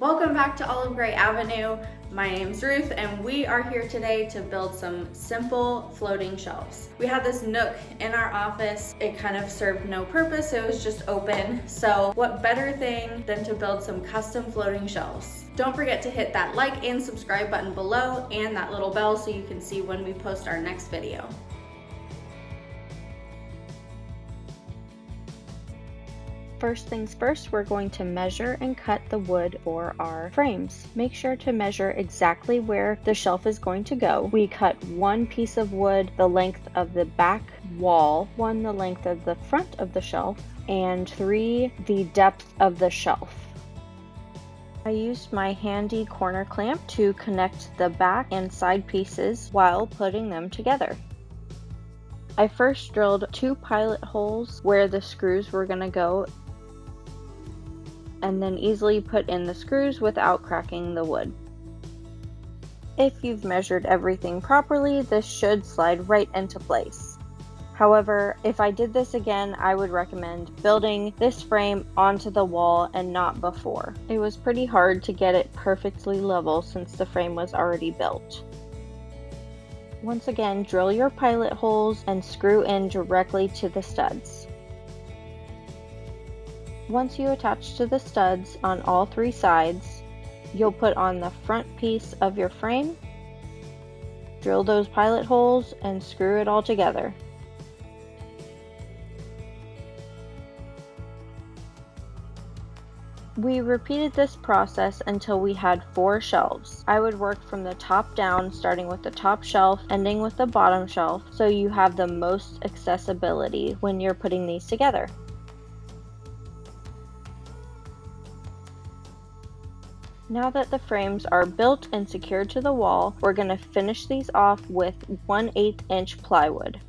Welcome back to Olivegrey Avenue. My name's Ruth and we are here today to build some simple floating shelves. We had this nook in our office. It kind of served no purpose, it was just open. So what better thing than to build some custom floating shelves? Don't forget to hit that like and subscribe button below and that little bell so you can see when we post our next video. First things first, we're going to measure and cut the wood for our frames. Make sure to measure exactly where the shelf is going to go. We cut one piece of wood the length of the back wall, one the length of the front of the shelf, and 3 the depth of the shelf. I used my handy corner clamp to connect the back and side pieces while putting them together. I first drilled 2 pilot holes where the screws were going to go, and then easily put in the screws without cracking the wood. If you've measured everything properly, this should slide right into place. However, if I did this again, I would recommend building this frame onto the wall and not before. It was pretty hard to get it perfectly level since the frame was already built. Once again, drill your pilot holes and screw in directly to the studs. Once you attach to the studs on all 3 sides, you'll put on the front piece of your frame, drill those pilot holes, and screw it all together. We repeated this process until we had 4 shelves. I would work from the top down, starting with the top shelf, ending with the bottom shelf, so you have the most accessibility when you're putting these together. Now that the frames are built and secured to the wall, we're going to finish these off with 1/8 inch plywood.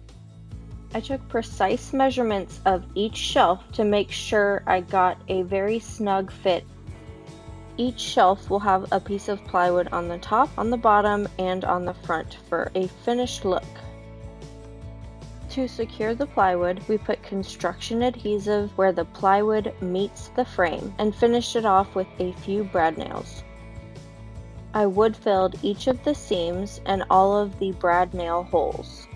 I took precise measurements of each shelf to make sure I got a very snug fit. Each shelf will have a piece of plywood on the top, on the bottom, and on the front for a finished look. To secure the plywood, we put construction adhesive where the plywood meets the frame and finished it off with a few brad nails. I wood filled each of the seams and all of the brad nail holes.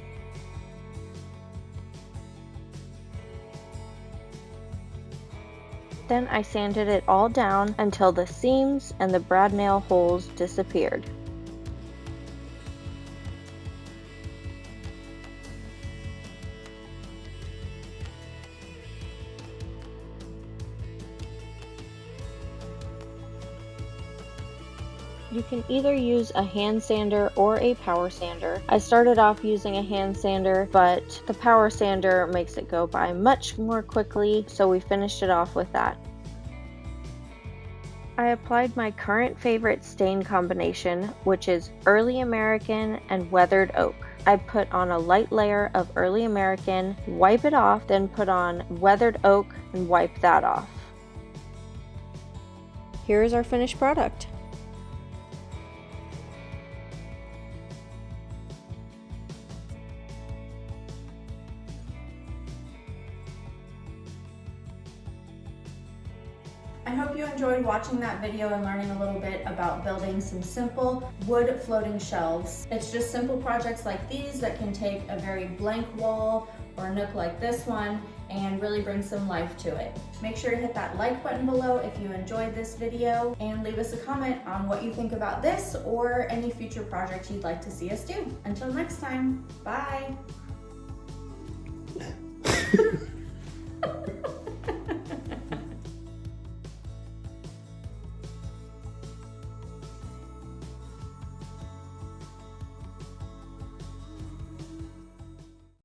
Then I sanded it all down until the seams and the brad nail holes disappeared. You can either use a hand sander or a power sander. I started off using a hand sander, but the power sander makes it go by much more quickly, so we finished it off with that. I applied my current favorite stain combination, which is Early American and Weathered Oak. I put on a light layer of Early American, wipe it off, then put on Weathered Oak and wipe that off. Here is our finished product. I hope you enjoyed watching that video and learning a little bit about building some simple wood floating shelves. It's just simple projects like these that can take a very blank wall or a nook like this one and really bring some life to it. Make sure to hit that like button below if you enjoyed this video and leave us a comment on what you think about this or any future projects you'd like to see us do. Until next time, bye!